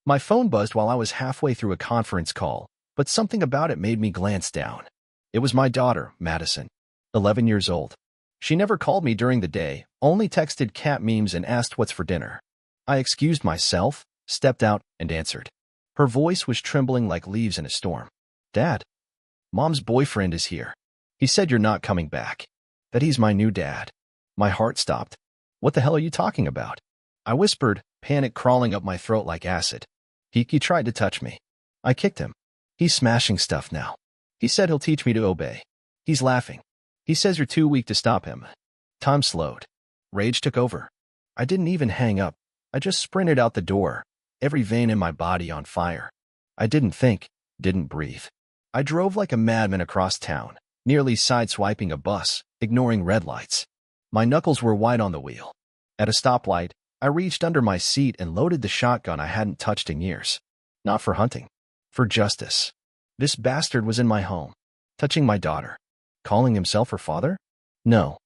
My phone buzzed while I was halfway through a conference call, but something about it made me glance down. It was my daughter, Madison, 11 years old. She never called me during the day, only texted cat memes and asked what's for dinner. I excused myself, stepped out, and answered. Her voice was trembling like leaves in a storm. Dad, Mom's boyfriend is here. He said you're not coming back. That he's my new dad. My heart stopped. What the hell are you talking about? I whispered, panic crawling up my throat like acid. He tried to touch me. I kicked him. He's smashing stuff now. He said he'll teach me to obey. He's laughing. He says you're too weak to stop him. Time slowed. Rage took over. I didn't even hang up. I just sprinted out the door, every vein in my body on fire. I didn't think, didn't breathe. I drove like a madman across town, nearly sideswiping a bus, ignoring red lights. My knuckles were white on the wheel. At a stoplight, I reached under my seat and loaded the shotgun I hadn't touched in years. Not for hunting. For justice. This bastard was in my home, touching my daughter. Calling himself her father? No.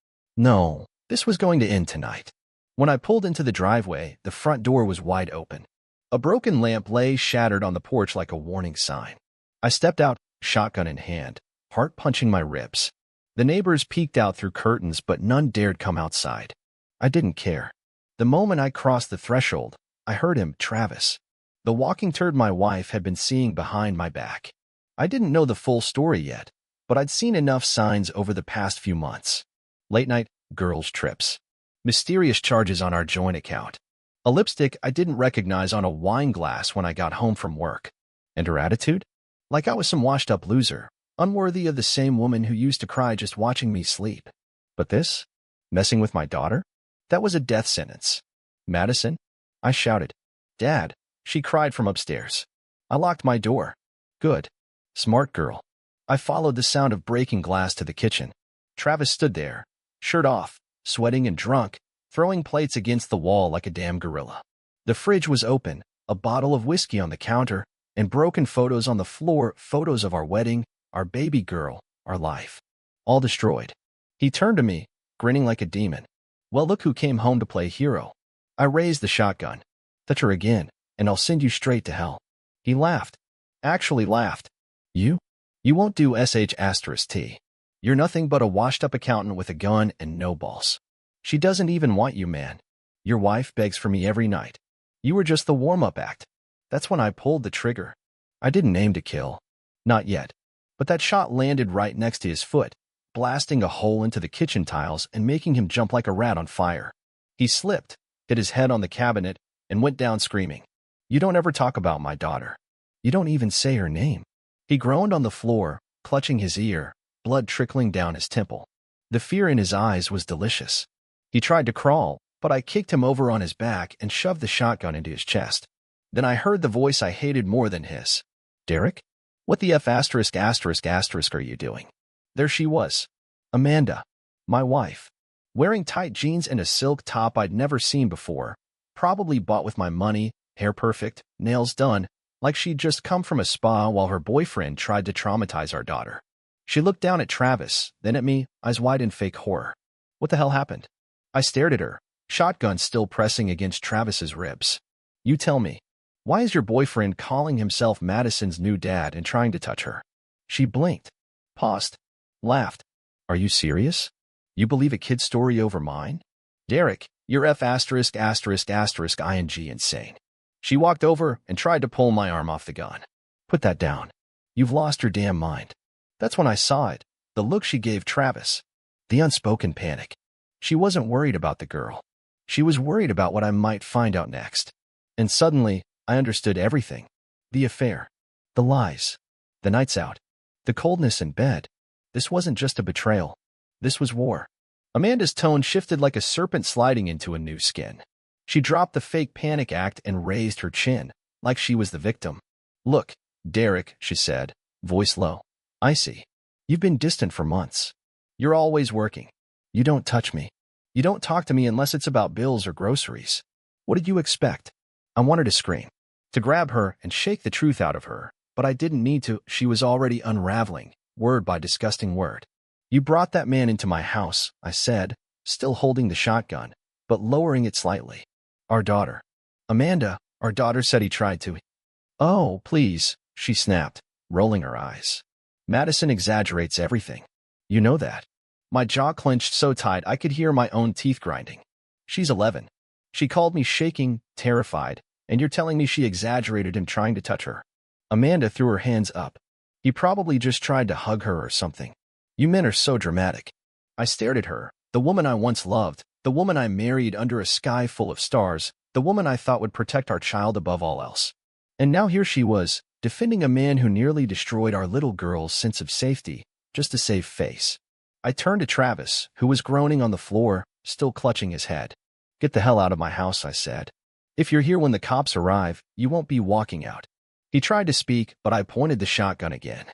This was going to end tonight. When I pulled into the driveway, the front door was wide open. A broken lamp lay shattered on the porch like a warning sign. I stepped out, shotgun in hand, heart punching my ribs. The neighbors peeked out through curtains, but none dared come outside. I didn't care. The moment I crossed the threshold, I heard him, Travis. The walking turd my wife had been seeing behind my back. I didn't know the full story yet, but I'd seen enough signs over the past few months. Late night, girls' trips. Mysterious charges on our joint account. A lipstick I didn't recognize on a wine glass when I got home from work. And her attitude? Like I was some washed-up loser, unworthy of the same woman who used to cry just watching me sleep. But this? Messing with my daughter? That was a death sentence. Madison? I shouted. Dad, she cried from upstairs. I locked my door. Good. Smart girl. I followed the sound of breaking glass to the kitchen. Travis stood there, shirt off, sweating and drunk, throwing plates against the wall like a damn gorilla. The fridge was open, a bottle of whiskey on the counter, and broken photos on the floor, photos of our wedding, our baby girl, our life. All destroyed. He turned to me, grinning like a demon. Well, look who came home to play hero. I raised the shotgun. Touch her again, and I'll send you straight to hell. He laughed. Actually laughed. You? You won't do sh*t. You're nothing but a washed-up accountant with a gun and no balls. She doesn't even want you, man. Your wife begs for me every night. You were just the warm-up act. That's when I pulled the trigger. I didn't aim to kill. Not yet. But that shot landed right next to his foot, blasting a hole into the kitchen tiles and making him jump like a rat on fire. He slipped, hit his head on the cabinet, and went down screaming. You don't ever talk about my daughter. You don't even say her name. He groaned on the floor, clutching his ear, blood trickling down his temple. The fear in his eyes was delicious. He tried to crawl, but I kicked him over on his back and shoved the shotgun into his chest. Then I heard the voice I hated more than his. Derek? What the F*** are you doing? There she was. Amanda. My wife. Wearing tight jeans and a silk top I'd never seen before, probably bought with my money, hair perfect, nails done, like she'd just come from a spa while her boyfriend tried to traumatize our daughter. She looked down at Travis, then at me, eyes wide in fake horror. What the hell happened? I stared at her, shotgun still pressing against Travis's ribs. You tell me, why is your boyfriend calling himself Madison's new dad and trying to touch her? She blinked, paused, laughed. Are you serious? You believe a kid's story over mine? Derek, you're ****ing insane. She walked over and tried to pull my arm off the gun. Put that down. You've lost your damn mind. That's when I saw it, the look she gave Travis. The unspoken panic. She wasn't worried about the girl. She was worried about what I might find out next. And suddenly, I understood everything. The affair. The lies. The nights out. The coldness in bed. This wasn't just a betrayal. This was war. Amanda's tone shifted like a serpent sliding into a new skin. She dropped the fake panic act and raised her chin, like she was the victim. Look, Derek, she said, voice low. I see. You've been distant for months. You're always working. You don't touch me. You don't talk to me unless it's about bills or groceries. What did you expect? I wanted to scream, to grab her and shake the truth out of her, but I didn't need to. She was already unraveling, word by disgusting word. You brought that man into my house, I said, still holding the shotgun, but lowering it slightly. Our daughter. Amanda, our daughter said he tried to. Oh, please, she snapped, rolling her eyes. Madison exaggerates everything. You know that. My jaw clenched so tight I could hear my own teeth grinding. She's 11. She called me shaking, terrified, and you're telling me she exaggerated him trying to touch her. Amanda threw her hands up. He probably just tried to hug her or something. You men are so dramatic. I stared at her, the woman I once loved, the woman I married under a sky full of stars, the woman I thought would protect our child above all else. And now here she was, defending a man who nearly destroyed our little girl's sense of safety, just to save face. I turned to Travis, who was groaning on the floor, still clutching his head. Get the hell out of my house, I said. If you're here when the cops arrive, you won't be walking out. He tried to speak, but I pointed the shotgun again.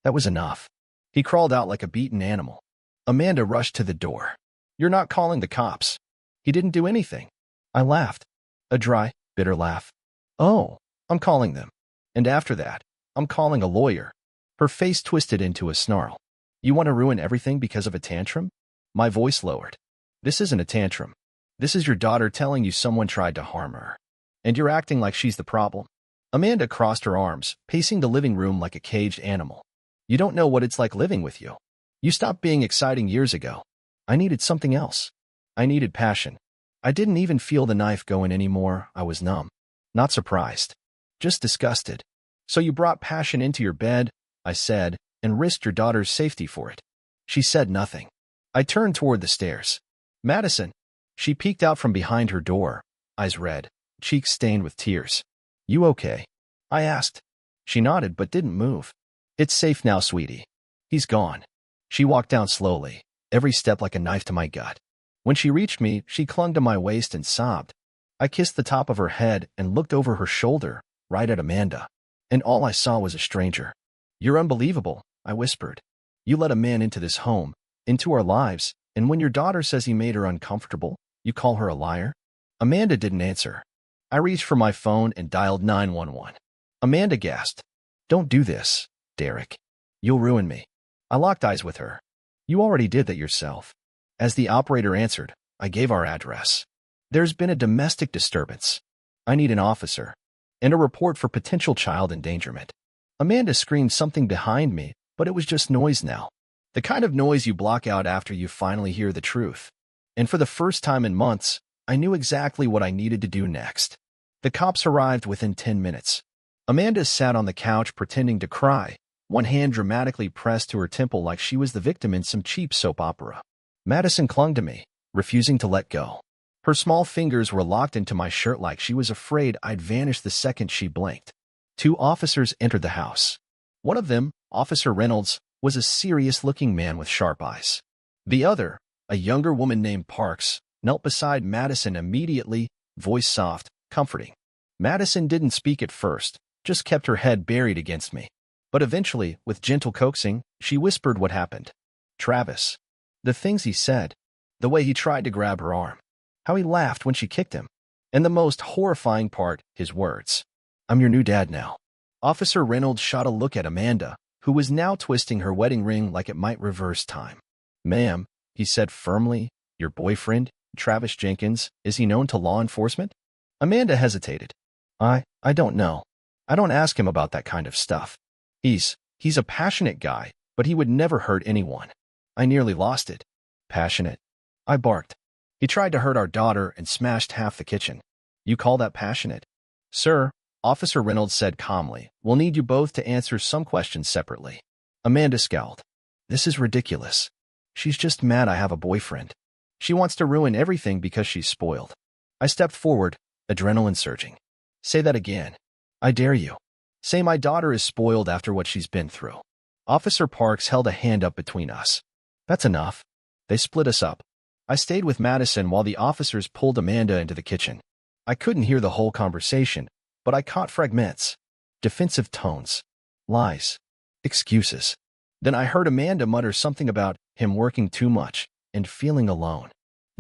That was enough. He crawled out like a beaten animal. Amanda rushed to the door. You're not calling the cops. He didn't do anything. I laughed. A dry, bitter laugh. Oh, I'm calling them. And after that, I'm calling a lawyer. Her face twisted into a snarl. You want to ruin everything because of a tantrum? My voice lowered. This isn't a tantrum. This is your daughter telling you someone tried to harm her. And you're acting like she's the problem. Amanda crossed her arms, pacing the living room like a caged animal. You don't know what it's like living with you. You stopped being exciting years ago. I needed something else. I needed passion. I didn't even feel the knife going anymore. I was numb. Not surprised. Just disgusted. So you brought passion into your bed, I said, and risked your daughter's safety for it. She said nothing. I turned toward the stairs. Madison. She peeked out from behind her door, eyes red, cheeks stained with tears. You okay? I asked. She nodded but didn't move. It's safe now, sweetie. He's gone. She walked down slowly, every step like a knife to my gut. When she reached me, she clung to my waist and sobbed. I kissed the top of her head and looked over her shoulder, right at Amanda. And all I saw was a stranger. You're unbelievable, I whispered. You let a man into this home, into our lives, and when your daughter says he made her uncomfortable, you call her a liar? Amanda didn't answer. I reached for my phone and dialed 911. Amanda gasped. Don't do this, Derek. You'll ruin me. I locked eyes with her. You already did that yourself. As the operator answered, I gave our address. There's been a domestic disturbance. I need an officer. And a report for potential child endangerment. Amanda screamed something behind me, but it was just noise now. The kind of noise you block out after you finally hear the truth. And for the first time in months, I knew exactly what I needed to do next. The cops arrived within 10 minutes. Amanda sat on the couch pretending to cry, one hand dramatically pressed to her temple like she was the victim in some cheap soap opera. Madison clung to me, refusing to let go. Her small fingers were locked into my shirt like she was afraid I'd vanish the second she blinked. 2 officers entered the house. One of them, Officer Reynolds, was a serious-looking man with sharp eyes. The other, a younger woman named Parks, knelt beside Madison immediately, voice soft, comforting. Madison didn't speak at first, just kept her head buried against me. But eventually, with gentle coaxing, she whispered what happened. Travis. The things he said. The way he tried to grab her arm. How he laughed when she kicked him. And the most horrifying part, his words. I'm your new dad now. Officer Reynolds shot a look at Amanda, who was now twisting her wedding ring like it might reverse time. Ma'am, he said firmly, your boyfriend, Travis Jenkins, is he known to law enforcement? Amanda hesitated. I don't know. I don't ask him about that kind of stuff. He's a passionate guy, but he would never hurt anyone. I nearly lost it. Passionate? I barked. He tried to hurt our daughter and smashed half the kitchen. You call that passionate? Sir, Officer Reynolds said calmly, we'll need you both to answer some questions separately. Amanda scowled. This is ridiculous. She's just mad I have a boyfriend. She wants to ruin everything because she's spoiled. I stepped forward, adrenaline surging. Say that again. I dare you. Say my daughter is spoiled after what she's been through. Officer Parks held a hand up between us. That's enough. They split us up. I stayed with Madison while the officers pulled Amanda into the kitchen. I couldn't hear the whole conversation, but I caught fragments. Defensive tones. Lies. Excuses. Then I heard Amanda mutter something about him working too much and feeling alone.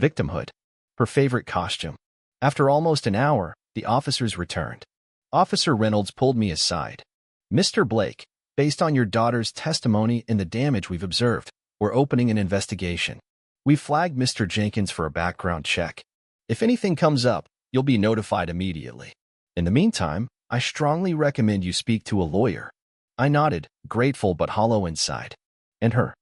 Victimhood. Her favorite costume. After almost an hour, the officers returned. Officer Reynolds pulled me aside. Mr. Blake, based on your daughter's testimony and the damage we've observed, we're opening an investigation. We flagged Mr. Jenkins for a background check. If anything comes up, you'll be notified immediately. In the meantime, I strongly recommend you speak to a lawyer. I nodded, grateful but hollow inside. And her?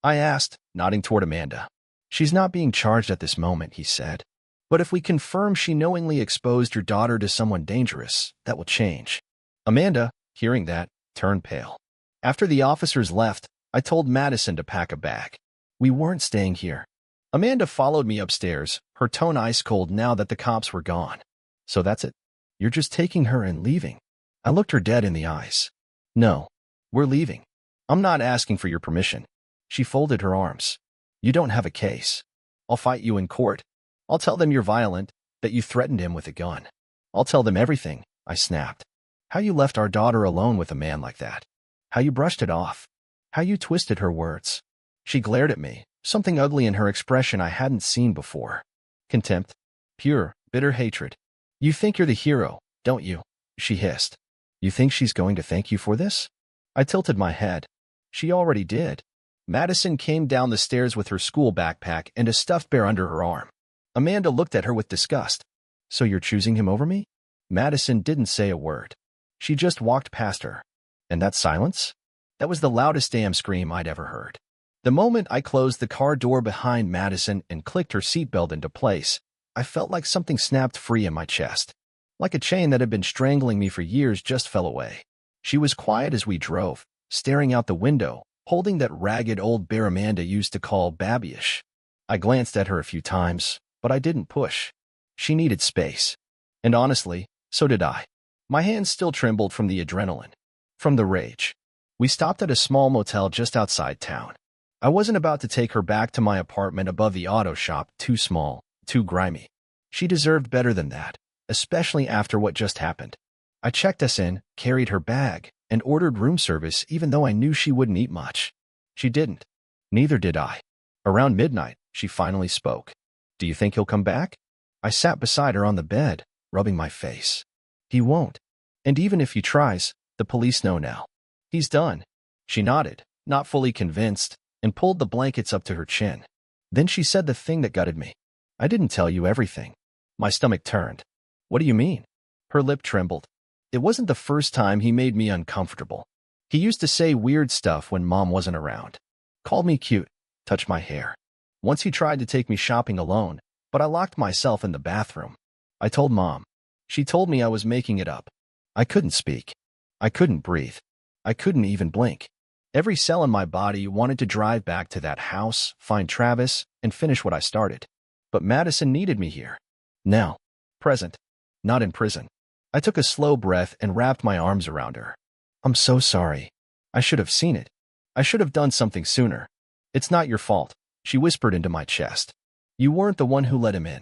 I asked, nodding toward Amanda. She's not being charged at this moment, he said. But if we confirm she knowingly exposed your daughter to someone dangerous, that will change. Amanda, hearing that, turned pale. After the officers left, I told Madison to pack a bag. We weren't staying here. Amanda followed me upstairs, her tone ice cold now that the cops were gone. So that's it? You're just taking her and leaving? I looked her dead in the eyes. No, we're leaving. I'm not asking for your permission. She folded her arms. You don't have a case. I'll fight you in court. I'll tell them you're violent, that you threatened him with a gun. I'll tell them everything, I snapped. How you left our daughter alone with a man like that. How you brushed it off. How you twisted her words. She glared at me, something ugly in her expression I hadn't seen before. Contempt. Pure, bitter hatred. You think you're the hero, don't you? She hissed. You think she's going to thank you for this? I tilted my head. She already did. Madison came down the stairs with her school backpack and a stuffed bear under her arm. Amanda looked at her with disgust. So you're choosing him over me? Madison didn't say a word. She just walked past her. And that silence? That was the loudest damn scream I'd ever heard. The moment I closed the car door behind Madison and clicked her seatbelt into place, I felt like something snapped free in my chest. Like a chain that had been strangling me for years just fell away. She was quiet as we drove, staring out the window, holding that ragged old bear Amanda used to call babyish. I glanced at her a few times, but I didn't push. She needed space. And honestly, so did I. My hands still trembled from the adrenaline, from the rage. We stopped at a small motel just outside town. I wasn't about to take her back to my apartment above the auto shop, too small, too grimy. She deserved better than that, especially after what just happened. I checked us in, carried her bag, and ordered room service even though I knew she wouldn't eat much. She didn't. Neither did I. Around midnight, she finally spoke. Do you think he'll come back? I sat beside her on the bed, rubbing my face. He won't. And even if he tries, the police know now. He's done. She nodded, not fully convinced, and pulled the blankets up to her chin. Then she said the thing that gutted me. I didn't tell you everything. My stomach turned. What do you mean? Her lip trembled. It wasn't the first time he made me uncomfortable. He used to say weird stuff when Mom wasn't around. Called me cute, touched my hair. Once he tried to take me shopping alone, but I locked myself in the bathroom. I told Mom. She told me I was making it up. I couldn't speak. I couldn't breathe. I couldn't even blink. Every cell in my body wanted to drive back to that house, find Travis, and finish what I started. But Madison needed me here. Now. Present. Not in prison. I took a slow breath and wrapped my arms around her. I'm so sorry. I should have seen it. I should have done something sooner. It's not your fault, she whispered into my chest. You weren't the one who let him in.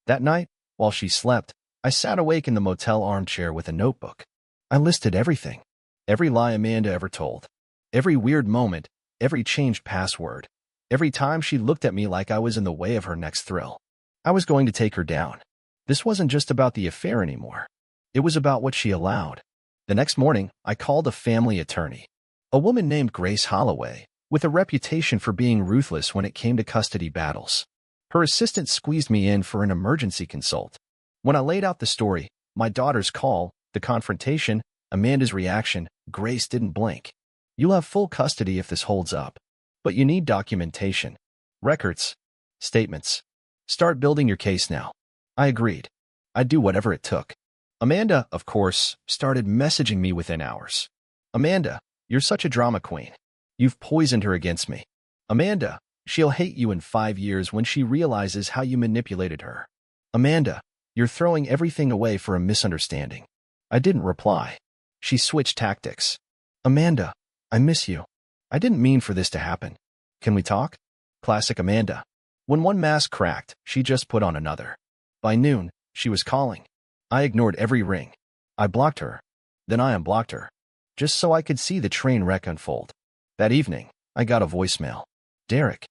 That night, while she slept, I sat awake in the motel armchair with a notebook. I listed everything. Every lie Amanda ever told. Every weird moment, every changed password. Every time she looked at me like I was in the way of her next thrill. I was going to take her down. This wasn't just about the affair anymore. It was about what she allowed. The next morning, I called a family attorney. A woman named Grace Holloway, with a reputation for being ruthless when it came to custody battles. Her assistant squeezed me in for an emergency consult. When I laid out the story, my daughter's call, the confrontation, Amanda's reaction, Grace didn't blink. You'll have full custody if this holds up. But you need documentation. Records. Statements. Start building your case now. I agreed. I'd do whatever it took. Amanda, of course, started messaging me within hours. Amanda, you're such a drama queen. You've poisoned her against me. Amanda, she'll hate you in 5 years when she realizes how you manipulated her. Amanda, you're throwing everything away for a misunderstanding. I didn't reply. She switched tactics. Amanda, I miss you. I didn't mean for this to happen. Can we talk? Classic Amanda. When one mask cracked, she just put on another. By noon, she was calling. I ignored every ring. I blocked her. Then I unblocked her. Just so I could see the train wreck unfold. That evening, I got a voicemail. Derek.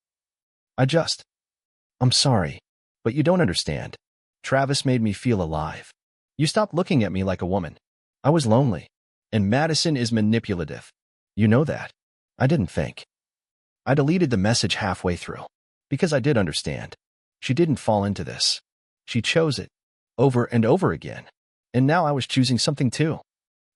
I'm sorry, but you don't understand. Travis made me feel alive. You stopped looking at me like a woman. I was lonely. And Madison is manipulative. You know that. I didn't think. I deleted the message halfway through. Because I did understand. She didn't fall into this. She chose it. Over and over again. And now I was choosing something too.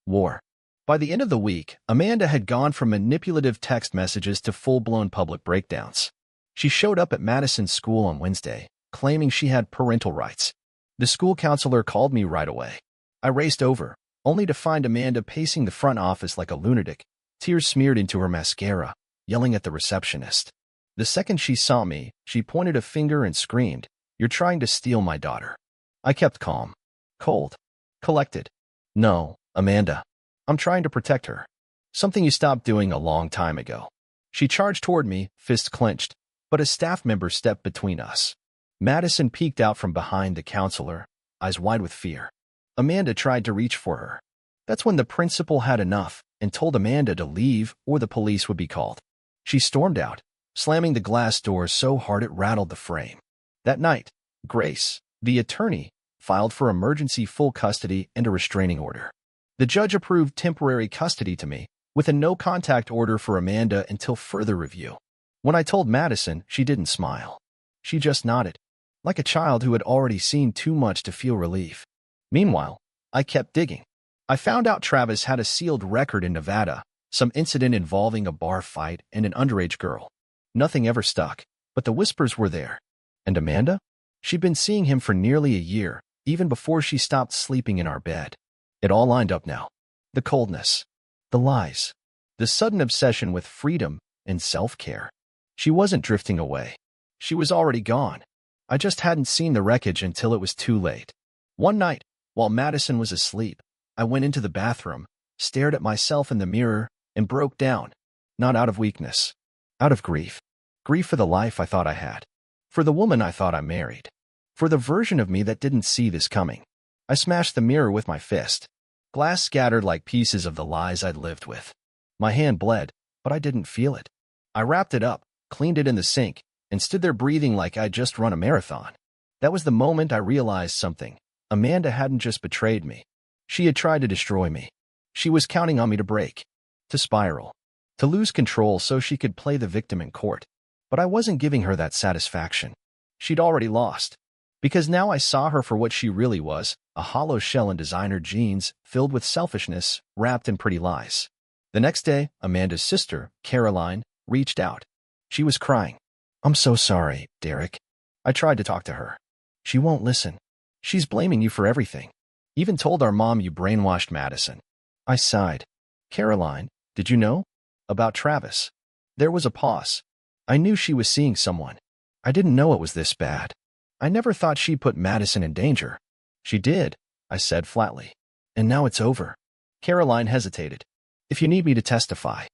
War. By the end of the week, Amanda had gone from manipulative text messages to full-blown public breakdowns. She showed up at Madison's school on Wednesday, claiming she had parental rights. The school counselor called me right away. I raced over, only to find Amanda pacing the front office like a lunatic, tears smeared into her mascara, yelling at the receptionist. The second she saw me, she pointed a finger and screamed, "You're trying to steal my daughter." I kept calm, cold, collected. "No, Amanda. I'm trying to protect her. Something you stopped doing a long time ago." She charged toward me, fists clenched, but a staff member stepped between us. Madison peeked out from behind the counselor, eyes wide with fear. Amanda tried to reach for her. That's when the principal had enough and told Amanda to leave or the police would be called. She stormed out, slamming the glass door so hard it rattled the frame. That night, Grace, the attorney, filed for emergency full custody and a restraining order. The judge approved temporary custody to me, with a no-contact order for Amanda until further review. When I told Madison, she didn't smile. She just nodded, like a child who had already seen too much to feel relief. Meanwhile, I kept digging. I found out Travis had a sealed record in Nevada, some incident involving a bar fight and an underage girl. Nothing ever stuck, but the whispers were there. And Amanda? She'd been seeing him for nearly a year, even before she stopped sleeping in our bed. It all lined up now. The coldness, the lies, the sudden obsession with freedom and self-care. She wasn't drifting away. She was already gone. I just hadn't seen the wreckage until it was too late. One night, while Madison was asleep, I went into the bathroom, stared at myself in the mirror, and broke down. Not out of weakness. Out of grief. Grief for the life I thought I had. For the woman I thought I married. For the version of me that didn't see this coming. I smashed the mirror with my fist. Glass scattered like pieces of the lies I'd lived with. My hand bled, but I didn't feel it. I wrapped it up, cleaned it in the sink, and stood there breathing like I'd just run a marathon. That was the moment I realized something. Amanda hadn't just betrayed me. She had tried to destroy me. She was counting on me to break, to spiral, to lose control so she could play the victim in court. But I wasn't giving her that satisfaction. She'd already lost. Because now I saw her for what she really was, a hollow shell in designer jeans filled with selfishness wrapped in pretty lies. The next day, Amanda's sister, Caroline, reached out. She was crying. "I'm so sorry, Derek." I tried to talk to her. "She won't listen. She's blaming you for everything. Even told our mom you brainwashed Madison." I sighed. "Caroline, did you know? About Travis?" There was a pause. I knew she was seeing someone. I didn't know it was this bad. I never thought she put Madison in danger. "She did," I said flatly. "And now it's over." Caroline hesitated. "If you need me to testify."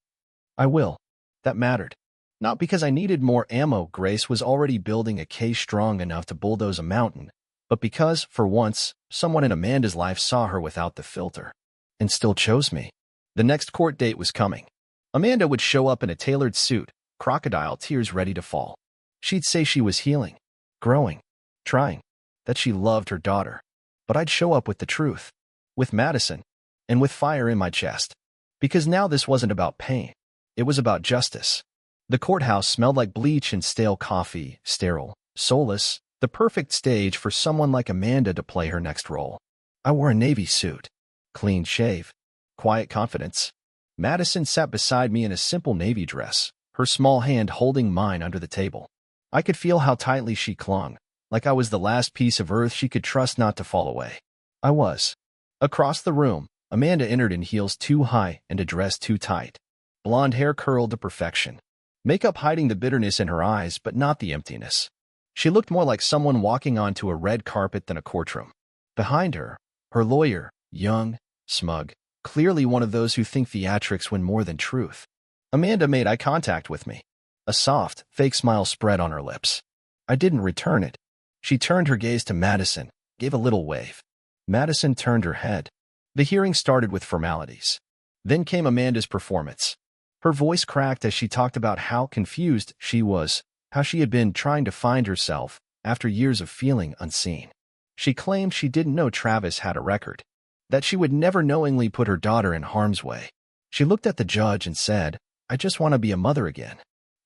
"I will." That mattered. Not because I needed more ammo. Grace was already building a case strong enough to bulldoze a mountain, but because, for once, someone in Amanda's life saw her without the filter. And still chose me. The next court date was coming. Amanda would show up in a tailored suit, crocodile tears ready to fall. She'd say she was healing, growing, trying, that she loved her daughter. But I'd show up with the truth, with Madison, and with fire in my chest. Because now this wasn't about pain. It was about justice. The courthouse smelled like bleach and stale coffee, sterile, soulless, the perfect stage for someone like Amanda to play her next role. I wore a navy suit, clean shave, quiet confidence. Madison sat beside me in a simple navy dress, her small hand holding mine under the table. I could feel how tightly she clung, like I was the last piece of earth she could trust not to fall away. I was. Across the room, Amanda entered in heels too high and a dress too tight. Blonde hair curled to perfection. Makeup hiding the bitterness in her eyes, but not the emptiness. She looked more like someone walking onto a red carpet than a courtroom. Behind her, her lawyer, young, smug, clearly one of those who think theatrics win more than truth. Amanda made eye contact with me. A soft, fake smile spread on her lips. I didn't return it. She turned her gaze to Madison, gave a little wave. Madison turned her head. The hearing started with formalities. Then came Amanda's performance. Her voice cracked as she talked about how confused she was, how she had been trying to find herself after years of feeling unseen. She claimed she didn't know Travis had a record, that she would never knowingly put her daughter in harm's way. She looked at the judge and said, "I just want to be a mother again.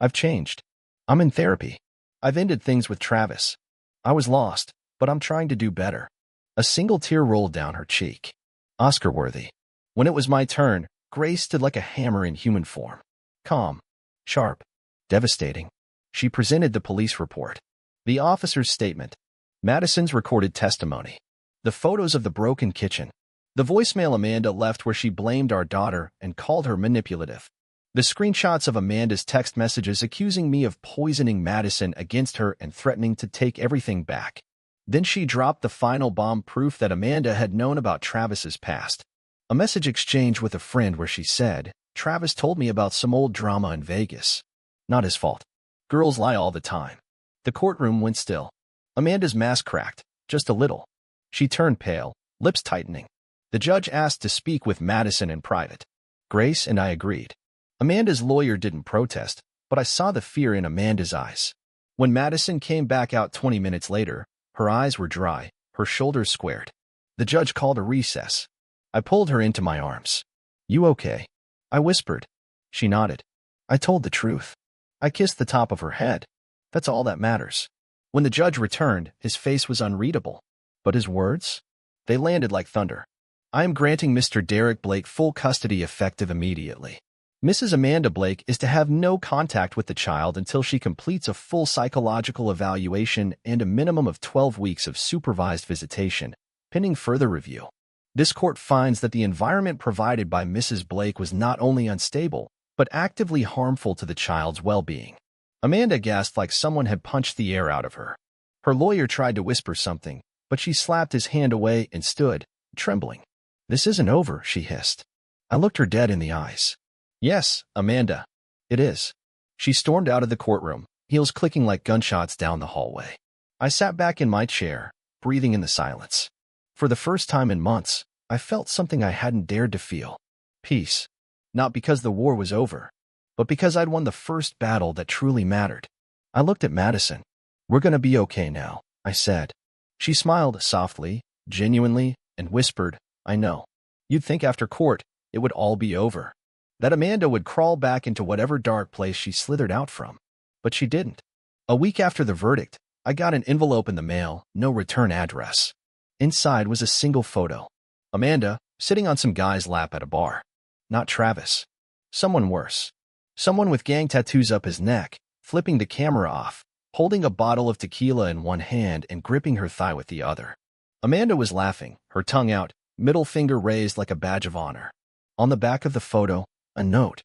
I've changed. I'm in therapy. I've ended things with Travis. I was lost, but I'm trying to do better." A single tear rolled down her cheek. Oscar-worthy. When it was my turn, Grace stood like a hammer in human form. Calm, sharp, devastating. She presented the police report. The officer's statement. Madison's recorded testimony. The photos of the broken kitchen. The voicemail Amanda left where she blamed our daughter and called her manipulative. The screenshots of Amanda's text messages accusing me of poisoning Madison against her and threatening to take everything back. Then she dropped the final bomb, proof that Amanda had known about Travis's past. A message exchange with a friend where she said, "Travis told me about some old drama in Vegas. Not his fault. Girls lie all the time." The courtroom went still. Amanda's mask cracked, just a little. She turned pale, lips tightening. The judge asked to speak with Madison in private. Grace and I agreed. Amanda's lawyer didn't protest, but I saw the fear in Amanda's eyes. When Madison came back out 20 minutes later, her eyes were dry, her shoulders squared. The judge called a recess. I pulled her into my arms. "You okay?" I whispered. She nodded. I told the truth. I kissed the top of her head. That's all that matters. When the judge returned, his face was unreadable. But his words? They landed like thunder. "I am granting Mr. Derek Blake full custody effective immediately. Mrs. Amanda Blake is to have no contact with the child until she completes a full psychological evaluation and a minimum of 12 weeks of supervised visitation, pending further review. This court finds that the environment provided by Mrs. Blake was not only unstable, but actively harmful to the child's well-being." Amanda gasped like someone had punched the air out of her. Her lawyer tried to whisper something, but she slapped his hand away and stood, trembling. "This isn't over," she hissed. I looked her dead in the eyes. "Yes, Amanda, it is." She stormed out of the courtroom, heels clicking like gunshots down the hallway. I sat back in my chair, breathing in the silence. For the first time in months, I felt something I hadn't dared to feel. Peace. Not because the war was over, but because I'd won the first battle that truly mattered. I looked at Madison. "We're gonna be okay now," I said. She smiled softly, genuinely, and whispered, "I know. You'd think after court, it would all be over. That Amanda would crawl back into whatever dark place she slithered out from. But she didn't." A week after the verdict, I got an envelope in the mail, no return address. Inside was a single photo. Amanda, sitting on some guy's lap at a bar. Not Travis. Someone worse. Someone with gang tattoos up his neck, flipping the camera off, holding a bottle of tequila in one hand and gripping her thigh with the other. Amanda was laughing, her tongue out, middle finger raised like a badge of honor. On the back of the photo, a note.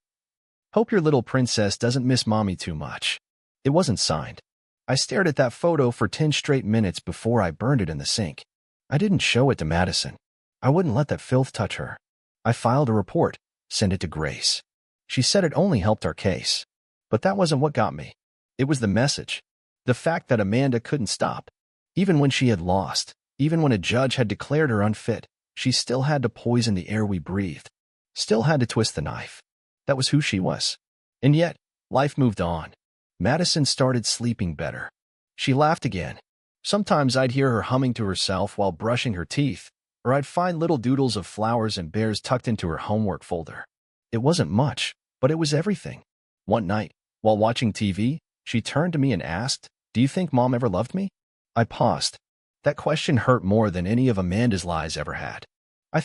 "Hope your little princess doesn't miss mommy too much." It wasn't signed. I stared at that photo for 10 straight minutes before I burned it in the sink. I didn't show it to Madison. I wouldn't let that filth touch her. I filed a report, sent it to Grace. She said it only helped our case. But that wasn't what got me. It was the message. The fact that Amanda couldn't stop. Even when she had lost, even when a judge had declared her unfit, she still had to poison the air we breathed. Still had to twist the knife. That was who she was. And yet, life moved on. Madison started sleeping better. She laughed again. Sometimes I'd hear her humming to herself while brushing her teeth, or I'd find little doodles of flowers and bears tucked into her homework folder. It wasn't much, but it was everything. One night, while watching TV, she turned to me and asked, "Do you think Mom ever loved me?" I paused. That question hurt more than any of Amanda's lies ever had. I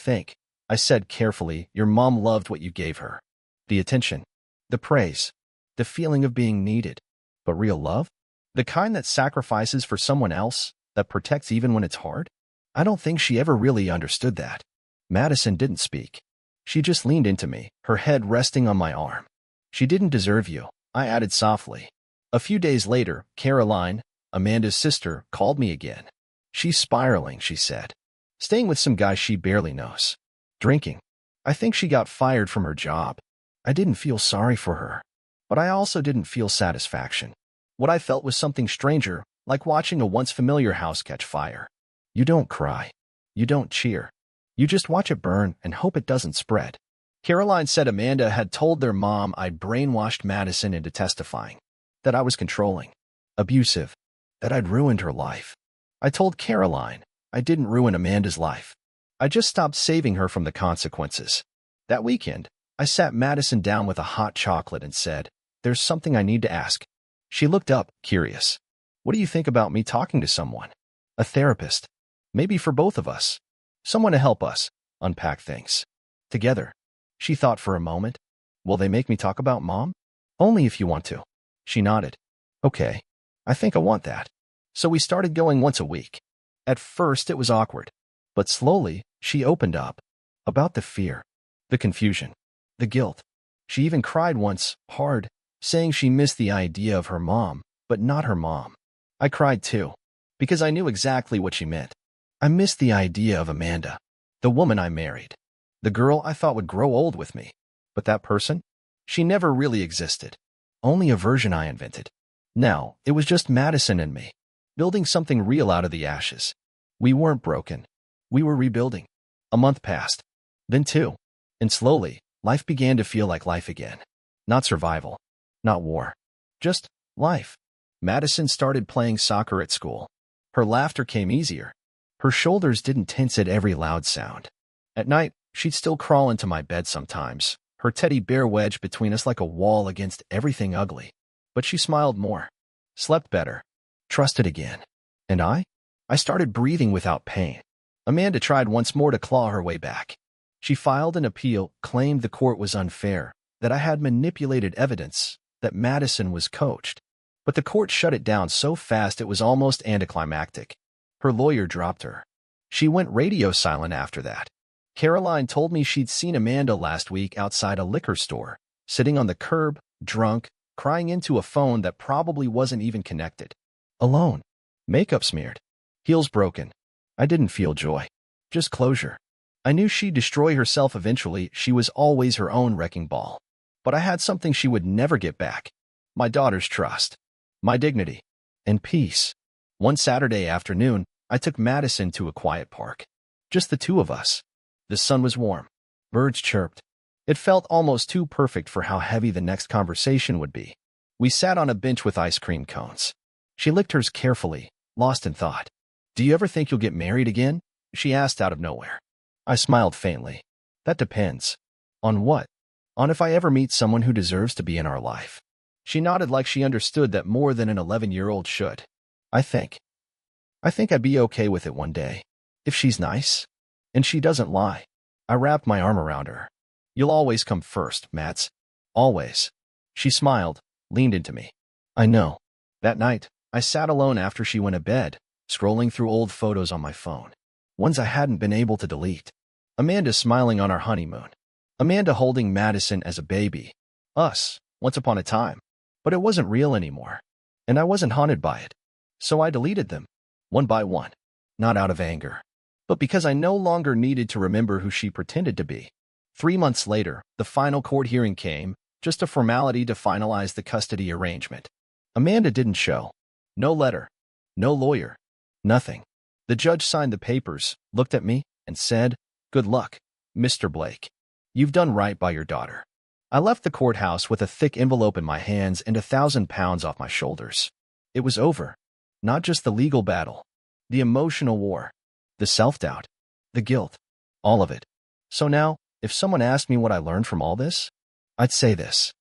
said carefully, "Your mom loved what you gave her. The attention, the praise, the feeling of being needed. But real love? The kind that sacrifices for someone else, that protects even when it's hard? I don't think she ever really understood that." Madison didn't speak. She just leaned into me, her head resting on my arm. "She didn't deserve you," I added softly. A few days later, Caroline, Amanda's sister, called me again. "She's spiraling," she said. "Staying with some guy she barely knows. Drinking. I think she got fired from her job." I didn't feel sorry for her, but I also didn't feel satisfaction. What I felt was something stranger, like watching a once familiar house catch fire. You don't cry. You don't cheer. You just watch it burn and hope it doesn't spread. Caroline said Amanda had told their mom I'd brainwashed Madison into testifying, that I was controlling, abusive, that I'd ruined her life. I told Caroline I didn't ruin Amanda's life. I just stopped saving her from the consequences. That weekend, I sat Madison down with a hot chocolate and said, "There's something I need to ask." She looked up, curious. "What do you think about me talking to someone? A therapist. Maybe for both of us. Someone to help us unpack things." Together. She thought for a moment. Will they make me talk about Mom? Only if you want to. She nodded. Okay. I think I want that. So we started going once a week. At first it was awkward. But slowly, she opened up. About the fear. The confusion. The guilt. She even cried once, hard, saying she missed the idea of her mom, but not her mom. I cried too. Because I knew exactly what she meant. I missed the idea of Amanda. The woman I married. The girl I thought would grow old with me. But that person? She never really existed. Only a version I invented. Now, it was just Madison and me. Building something real out of the ashes. We weren't broken. We were rebuilding. A month passed. Then two. And slowly, life began to feel like life again. Not survival. Not war. Just life. Madison started playing soccer at school. Her laughter came easier. Her shoulders didn't tense at every loud sound. At night, she'd still crawl into my bed sometimes, her teddy bear wedged between us like a wall against everything ugly. But she smiled more, slept better, trusted again. And I started breathing without pain. Amanda tried once more to claw her way back. She filed an appeal, claimed the court was unfair, that I had manipulated evidence, that Madison was coached. But the court shut it down so fast it was almost anticlimactic. Her lawyer dropped her. She went radio silent after that. Caroline told me she'd seen Amanda last week outside a liquor store, sitting on the curb, drunk, crying into a phone that probably wasn't even connected. Alone. Makeup smeared. Heels broken. I didn't feel joy. Just closure. I knew she'd destroy herself eventually. She was always her own wrecking ball. But I had something she would never get back. My daughter's trust. My dignity. And peace. One Saturday afternoon, I took Madison to a quiet park. Just the two of us. The sun was warm. Birds chirped. It felt almost too perfect for how heavy the next conversation would be. We sat on a bench with ice cream cones. She licked hers carefully, lost in thought. Do you ever think you'll get married again? She asked out of nowhere. I smiled faintly. That depends. On what? On if I ever meet someone who deserves to be in our life. She nodded like she understood that more than an 11-year-old should. I think I'd be okay with it one day. If she's nice. And she doesn't lie. I wrapped my arm around her. You'll always come first, Mats. Always. She smiled, leaned into me. I know. That night, I sat alone after she went to bed, scrolling through old photos on my phone. Ones I hadn't been able to delete. Amanda smiling on our honeymoon. Amanda holding Madison as a baby. Us, once upon a time. But it wasn't real anymore. And I wasn't haunted by it. So I deleted them. One by one. Not out of anger. But because I no longer needed to remember who she pretended to be. 3 months later, the final court hearing came, just a formality to finalize the custody arrangement. Amanda didn't show. No letter. No lawyer. Nothing. The judge signed the papers, looked at me, and said, "Good luck, Mr. Blake. You've done right by your daughter." I left the courthouse with a thick envelope in my hands and 1,000 pounds off my shoulders. It was over. Not just the legal battle. The emotional war. The self-doubt. The guilt. All of it. So now, if someone asked me what I learned from all this, I'd say this.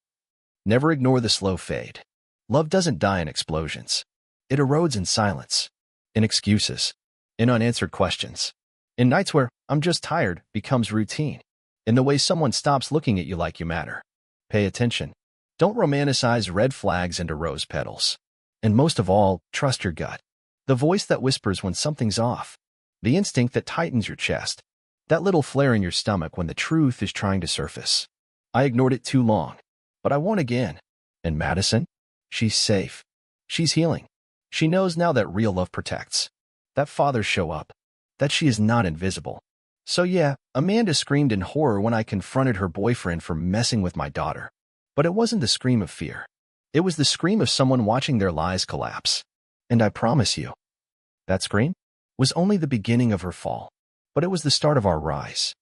Never ignore the slow fade. Love doesn't die in explosions. It erodes in silence. In excuses. In unanswered questions. In nights where "I'm just tired" becomes routine. In the way someone stops looking at you like you matter. Pay attention. Don't romanticize red flags into rose petals. And most of all, trust your gut. The voice that whispers when something's off. The instinct that tightens your chest. That little flare in your stomach when the truth is trying to surface. I ignored it too long. But I won't again. And Madison? She's safe. She's healing. She knows now that real love protects. That fathers show up. That she is not invisible. So yeah, Amanda screamed in horror when I confronted her boyfriend for messing with my daughter. But it wasn't the scream of fear. It was the scream of someone watching their lies collapse. And I promise you, that scream was only the beginning of her fall. But it was the start of our rise.